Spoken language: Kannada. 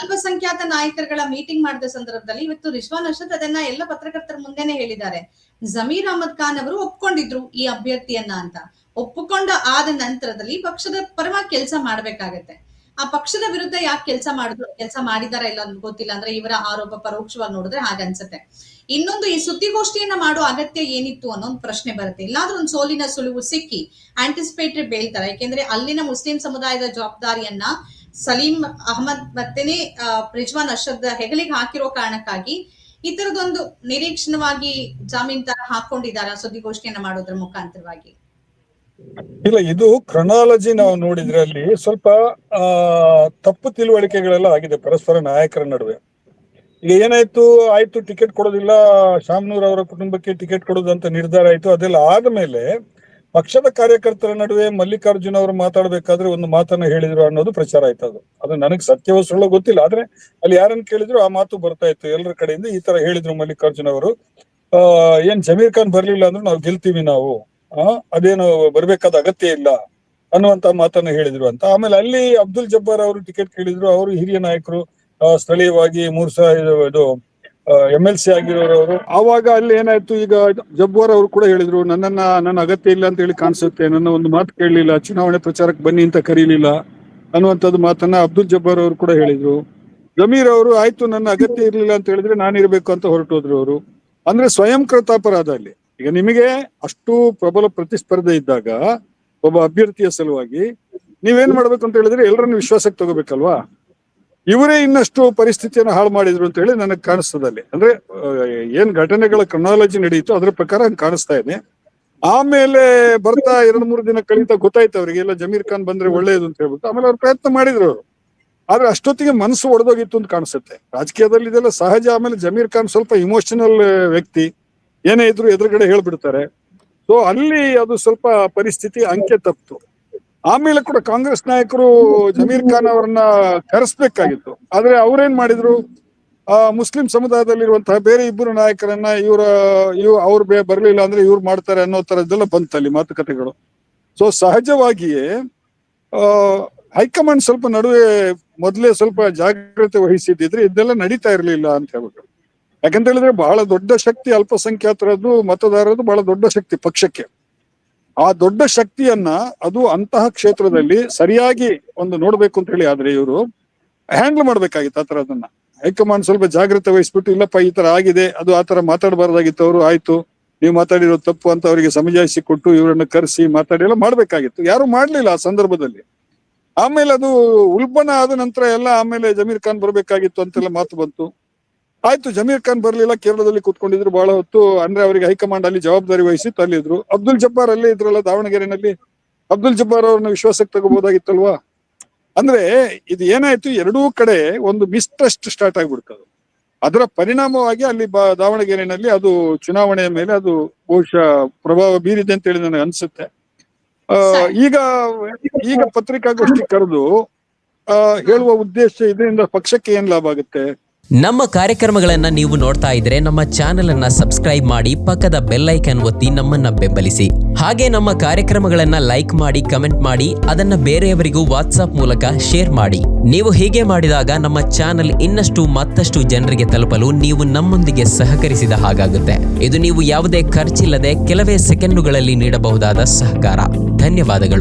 ಅಲ್ಪಸಂಖ್ಯಾತ ನಾಯಕರುಗಳ ಮೀಟಿಂಗ್ ಮಾಡಿದ ಸಂದರ್ಭದಲ್ಲಿ ಇವತ್ತು ರಿಜ್ವಾನ್ ಅರ್ಷದ್ ಅದನ್ನ ಎಲ್ಲ ಪತ್ರಕರ್ತರ ಮುಂದೆನೆ ಹೇಳಿದ್ದಾರೆ. ಜಮೀರ್ ಅಹಮದ್ ಖಾನ್ ಅವರು ಒಪ್ಕೊಂಡಿದ್ರು ಈ ಅಭ್ಯರ್ಥಿಯನ್ನ ಅಂತ. ಒಪ್ಪಿಕೊಂಡ ಆದ ನಂತರದಲ್ಲಿ ಪಕ್ಷದ ಪರವಾಗಿ ಕೆಲಸ ಮಾಡ್ಬೇಕಾಗತ್ತೆ. ಆ ಪಕ್ಷದ ವಿರುದ್ಧ ಯಾಕೆ ಕೆಲಸ ಮಾಡಿದಾರ ಇಲ್ಲ ಅಂತ ಗೊತ್ತಿಲ್ಲ. ಅಂದ್ರೆ ಇವರ ಆರೋಪ ಪರೋಕ್ಷವಾಗಿ ನೋಡಿದ್ರೆ ಹಾಗನ್ಸತ್ತೆ. ಇನ್ನೊಂದು, ಈ ಸುದ್ದಿಗೋಷ್ಠಿಯನ್ನ ಮಾಡೋ ಅಗತ್ಯ ಏನಿತ್ತು ಅನ್ನೋ ಒಂದು ಪ್ರಶ್ನೆ ಬರುತ್ತೆ. ಇಲ್ಲಾದ್ರೂ ಒಂದು ಸೋಲಿನ ಸುಳಿವು ಸಿಕ್ಕಿ ಆಂಟಿಸಿಪೇಟರಿ ಬೇಲ್ ತರ, ಯಾಕೆಂದ್ರೆ ಅಲ್ಲಿನ ಮುಸ್ಲಿಂ ಸಮುದಾಯದ ಜವಾಬ್ದಾರಿಯನ್ನ ಸಲೀಂ ಅಹಮದ್ ಮತ್ತೇನೆ ರಿಜ್ವಾನ್ ಅರ್ಷದ್ ಹೆಗಲಿಗೆ ಹಾಕಿರೋ ಕಾರಣಕ್ಕಾಗಿ ಈ ತರದೊಂದು ನಿರೀಕ್ಷಣವಾಗಿ ಜಾಮೀನ್ ತರ ಹಾಕೊಂಡಿದ್ದಾರೆ ಸುದ್ದಿಗೋಷ್ಠಿಯನ್ನ ಮಾಡೋದ್ರ ಮುಖಾಂತರವಾಗಿ. ಇಲ್ಲ, ಇದು ಕ್ರೊನಾಲಜಿ ನಾವು ನೋಡಿದ್ರೆ ಅಲ್ಲಿ ಸ್ವಲ್ಪ ತಪ್ಪು ತಿಳುವಳಿಕೆಗಳೆಲ್ಲ ಆಗಿದೆ ಪರಸ್ಪರ ನಾಯಕರ ನಡುವೆ. ಈಗ ಏನಾಯ್ತು, ಟಿಕೆಟ್ ಕೊಡೋದಿಲ್ಲ, ಶಾಮನೂರ್ ಅವರ ಕುಟುಂಬಕ್ಕೆ ಟಿಕೆಟ್ ಕೊಡೋದಂತ ನಿರ್ಧಾರ ಆಯ್ತು. ಅದೆಲ್ಲ ಆದ್ಮೇಲೆ ಪಕ್ಷದ ಕಾರ್ಯಕರ್ತರ ನಡುವೆ ಮಲ್ಲಿಕಾರ್ಜುನ್ ಅವರು ಮಾತಾಡ್ಬೇಕಾದ್ರೆ ಒಂದು ಮಾತನ್ನ ಹೇಳಿದ್ರು ಅನ್ನೋದು ಪ್ರಚಾರ ಆಯ್ತು. ಅದು ನನಗೆ ಸತ್ಯವೋ ಸುಳ್ಳೋ ಗೊತ್ತಿಲ್ಲ, ಆದ್ರೆ ಅಲ್ಲಿ ಯಾರನ್ನ ಕೇಳಿದ್ರು ಆ ಮಾತು ಬರ್ತಾ ಇತ್ತು ಎಲ್ಲರ ಕಡೆಯಿಂದ. ಈ ತರ ಹೇಳಿದ್ರು ಮಲ್ಲಿಕಾರ್ಜುನ್ ಅವರು, ಏನ್ ಜಮೀರ್ ಖಾನ್ ಬರ್ಲಿಲ್ಲ ಅಂದ್ರೆ ನಾವು ಗೆಲ್ತೀವಿ, ನಾವು ಅದೇನು ಬರ್ಬೇಕಾದ ಅಗತ್ಯ ಇಲ್ಲ ಅನ್ನುವಂತ ಮಾತನ್ನ ಹೇಳಿದ್ರು ಅಂತ. ಆಮೇಲೆ ಅಲ್ಲಿ ಅಬ್ದುಲ್ ಜಬ್ಬಾರ್ ಅವರು ಟಿಕೆಟ್ ಕೇಳಿದ್ರು. ಅವರು ಹಿರಿಯ ನಾಯಕರು, ಸ್ಥಳೀಯವಾಗಿ 3 ಇದು MLC ಆಗಿರೋರವರು. ಆವಾಗ ಅಲ್ಲಿ ಏನಾಯ್ತು, ಈಗ ಜಬ್ಬಾರ್ ಅವರು ಕೂಡ ಹೇಳಿದ್ರು, ನನ್ನ ಅಗತ್ಯ ಇಲ್ಲ ಅಂತ ಹೇಳಿ ಕಾಣಿಸುತ್ತೆ, ನನ್ನ ಒಂದು ಮಾತು ಕೇಳಲಿಲ್ಲ, ಚುನಾವಣೆ ಪ್ರಚಾರಕ್ಕೆ ಬನ್ನಿ ಅಂತ ಕರೀಲಿಲ್ಲ ಅನ್ನುವಂಥದ್ದು ಮಾತನ್ನ ಅಬ್ದುಲ್ ಜಬ್ಬಾರ್ ಅವರು ಕೂಡ ಹೇಳಿದ್ರು. ಜಮೀರ್ ಅವರು ಆಯ್ತು ನನ್ನ ಅಗತ್ಯ ಇರ್ಲಿಲ್ಲ ಅಂತ ಹೇಳಿದ್ರೆ ನಾನಿರ್ಬೇಕು ಅಂತ ಹೊರಟೋದ್ರು ಅವರು. ಅಂದ್ರೆ ಸ್ವಯಂ ಕೃತಾಪರಾಧ ಅಲ್ಲಿ. ಈಗ ನಿಮಗೆ ಅಷ್ಟು ಪ್ರಬಲ ಪ್ರತಿಸ್ಪರ್ಧೆ ಇದ್ದಾಗ ಒಬ್ಬ ಅಭ್ಯರ್ಥಿಯ ಸಲುವಾಗಿ ನೀವೇನ್ ಮಾಡ್ಬೇಕು ಅಂತ ಹೇಳಿದ್ರೆ ಎಲ್ಲರನ್ನು ವಿಶ್ವಾಸಕ್ಕೆ ತಗೋಬೇಕಲ್ವಾ. ಇವರೇ ಇನ್ನಷ್ಟು ಪರಿಸ್ಥಿತಿಯನ್ನು ಹಾಳು ಮಾಡಿದ್ರು ಅಂತ ಹೇಳಿ ನನಗೆ ಕಾಣಿಸ್ತದಲ್ಲಿ. ಅಂದ್ರೆ ಏನ್ ಘಟನೆಗಳ ಕ್ರೊನಾಲಜಿ ನಡೆಯಿತು ಅದ್ರ ಪ್ರಕಾರ ಕಾಣಿಸ್ತಾ ಇದೆ. ಆಮೇಲೆ ಬರ್ತಾ 2-3 ದಿನ ಕಳೀತಾ ಗೊತ್ತಾಯ್ತು ಅವರಿಗೆ, ಎಲ್ಲ ಜಮೀರ್ ಖಾನ್ ಬಂದ್ರೆ ಒಳ್ಳೇದು ಅಂತ ಹೇಳ್ಬಿಟ್ಟು. ಆಮೇಲೆ ಅವ್ರು ಪ್ರಯತ್ನ ಮಾಡಿದ್ರು ಅವರು. ಆದ್ರೆ ಅಷ್ಟೊತ್ತಿಗೆ ಮನಸ್ಸು ಒಡೆದೋಗಿತ್ತು ಅಂತ ಕಾಣಿಸುತ್ತೆ. ರಾಜಕೀಯದಲ್ಲಿ ಇದೆಲ್ಲ ಸಹಜ. ಆಮೇಲೆ ಜಮೀರ್ ಖಾನ್ ಸ್ವಲ್ಪ ಇಮೋಷನಲ್ ವ್ಯಕ್ತಿ, ಏನೇ ಇದ್ರು ಎದುರುಗಡೆ ಹೇಳ್ಬಿಡ್ತಾರೆ. ಸೊ ಅಲ್ಲಿ ಅದು ಸ್ವಲ್ಪ ಪರಿಸ್ಥಿತಿ ಅಂಕೆ ತಪ್ಪಿತು. ಆಮೇಲೆ ಕೂಡ ಕಾಂಗ್ರೆಸ್ ನಾಯಕರು ಜಮೀರ್ ಖಾನ್ ಅವರನ್ನ ಕರೆಸ್ಬೇಕಾಗಿತ್ತು. ಆದ್ರೆ ಅವ್ರೇನ್ ಮಾಡಿದ್ರು, ಮುಸ್ಲಿಂ ಸಮುದಾಯದಲ್ಲಿರುವಂತಹ ಬೇರೆ 2 ನಾಯಕರನ್ನ ಅವ್ರು ಬರ್ಲಿಲ್ಲ ಅಂದ್ರೆ ಇವ್ರು ಮಾಡ್ತಾರೆ ಅನ್ನೋ ತರದ್ದೆಲ್ಲ ಬಂತಲ್ಲಿ ಮಾತುಕತೆಗಳು. ಸೊ ಸಹಜವಾಗಿಯೇ ಹೈಕಮಾಂಡ್ ಸ್ವಲ್ಪ ನಡುವೆ ಮೊದಲೇ ಸ್ವಲ್ಪ ಜಾಗ್ರತೆ ವಹಿಸಿದ್ರೆ ಇದೆಲ್ಲ ನಡೀತಾ ಇರ್ಲಿಲ್ಲ ಅಂತ ಹೇಳ್ಬಿಟ್ಟು. ಯಾಕಂತ ಹೇಳಿದ್ರೆ ಬಹಳ ದೊಡ್ಡ ಶಕ್ತಿ ಅಲ್ಪಸಂಖ್ಯಾತರದ್ದು, ಮತದಾರರದ್ದು ಬಹಳ ದೊಡ್ಡ ಶಕ್ತಿ ಪಕ್ಷಕ್ಕೆ. ಆ ದೊಡ್ಡ ಶಕ್ತಿಯನ್ನ ಅದು ಅಂತಹ ಕ್ಷೇತ್ರದಲ್ಲಿ ಸರಿಯಾಗಿ ಒಂದು ನೋಡ್ಬೇಕು ಅಂತ ಹೇಳಿ ಆದ್ರೆ ಇವರು ಹ್ಯಾಂಡಲ್ ಮಾಡ್ಬೇಕಾಗಿತ್ತು ಆ ತರದನ್ನ. ಹೈಕಮಾಂಡ್ ಸ್ವಲ್ಪ ಜಾಗ್ರತೆ ವಹಿಸ್ಬಿಟ್ಟು, ಇಲ್ಲಪ್ಪ ಈ ತರ ಆಗಿದೆ, ಅದು ಆ ತರ ಮಾತಾಡಬಾರ್ದಾಗಿತ್ತು, ಅವರು ಆಯ್ತು ನೀವು ಮಾತಾಡಿರೋ ತಪ್ಪು ಅಂತ ಅವರಿಗೆ ಸಮಜಾಯಿಸಿ ಕೊಟ್ಟು ಇವರನ್ನ ಕರೆಸಿ ಮಾತಾಡಿ ಎಲ್ಲ ಮಾಡ್ಬೇಕಾಗಿತ್ತು. ಯಾರು ಮಾಡ್ಲಿಲ್ಲ ಆ ಸಂದರ್ಭದಲ್ಲಿ. ಆಮೇಲೆ ಅದು ಉಲ್ಬಣ ಆದ ನಂತರ ಎಲ್ಲ ಆಮೇಲೆ ಜಮೀರ್ ಖಾನ್ ಬರ್ಬೇಕಾಗಿತ್ತು ಅಂತೆಲ್ಲ ಮಾತು ಬಂತು. ಆಯ್ತು, ಜಮೀರ್ ಖಾನ್ ಬರ್ಲಿಲ್ಲ, ಕೇರಳದಲ್ಲಿ ಕೂತ್ಕೊಂಡಿದ್ರು ಬಹಳ ಹೊತ್ತು. ಅಂದ್ರೆ ಅವರಿಗೆ ಹೈಕಮಾಂಡ್ ಅಲ್ಲಿ ಜವಾಬ್ದಾರಿ ವಹಿಸಿತ್ತು, ಅಲ್ಲಿದ್ರು. ಅಬ್ದುಲ್ ಜಬ್ಬಾರ್ ಅಲ್ಲೇ ಇದ್ರಲ್ಲ ದಾವಣಗೆರೆನಲ್ಲಿ. ಅಬ್ದುಲ್ ಜಬ್ಬಾರ್ ಅವ್ರನ್ನ ವಿಶ್ವಾಸಕ್ಕೆ ತಗೋಬಹುದಾಗಿತ್ತಲ್ವಾ. ಅಂದ್ರೆ ಇದು ಏನಾಯ್ತು, ಎರಡೂ ಕಡೆ ಒಂದು ಮಿಸ್ಟ್ರಸ್ಟ್ ಸ್ಟಾರ್ಟ್ ಆಗ್ಬಿಡ್ತದೆ. ಅದರ ಪರಿಣಾಮವಾಗಿ ಅಲ್ಲಿ ದಾವಣಗೆರೆನಲ್ಲಿ ಅದು ಚುನಾವಣೆಯ ಮೇಲೆ ಅದು ಬಹುಶಃ ಪ್ರಭಾವ ಬೀರಿದೆ ಅಂತ ಹೇಳಿ ನನಗೆ ಅನ್ಸುತ್ತೆ. ಈಗ ಪತ್ರಿಕಾಗೋಷ್ಠಿ ಕರೆದು ಹೇಳುವ ಉದ್ದೇಶ ಇದರಿಂದ ಪಕ್ಷಕ್ಕೆ ಏನ್ ಲಾಭ ಆಗುತ್ತೆ. ನಮ್ಮ ಕಾರ್ಯಕ್ರಮಗಳನ್ನ ನೀವು ನೋಡ್ತಾ ಇದ್ರೆ ನಮ್ಮ ಚಾನೆಲ್ ಅನ್ನ ಸಬ್ಸ್ಕ್ರೈಬ್ ಮಾಡಿ, ಪಕ್ಕದ ಬೆಲ್ ಐಕಾನ್ ಒತ್ತಿ ನಮ್ಮನ್ನ ಬೆಂಬಲಿಸಿ. ಹಾಗೆ ನಮ್ಮ ಕಾರ್ಯಕ್ರಮಗಳನ್ನ ಲೈಕ್ ಮಾಡಿ, ಕಮೆಂಟ್ ಮಾಡಿ, ಅದನ್ನ ಬೇರೆಯವರಿಗೂ ವಾಟ್ಸ್ಆಪ್ ಮೂಲಕ ಶೇರ್ ಮಾಡಿ. ನೀವು ಹೀಗೆ ಮಾಡಿದಾಗ ನಮ್ಮ ಚಾನೆಲ್ ಮತ್ತಷ್ಟು ಜನರಿಗೆ ತಲುಪಲು ನೀವು ನಮ್ಮೊಂದಿಗೆ ಸಹಕರಿಸಿದ ಹಾಗಾಗುತ್ತೆ. ಇದು ನೀವು ಯಾವುದೇ ಖರ್ಚಿಲ್ಲದೆ ಕೆಲವೇ ಸೆಕೆಂಡುಗಳಲ್ಲಿ ನೀಡಬಹುದಾದ ಸಹಕಾರ. ಧನ್ಯವಾದಗಳು.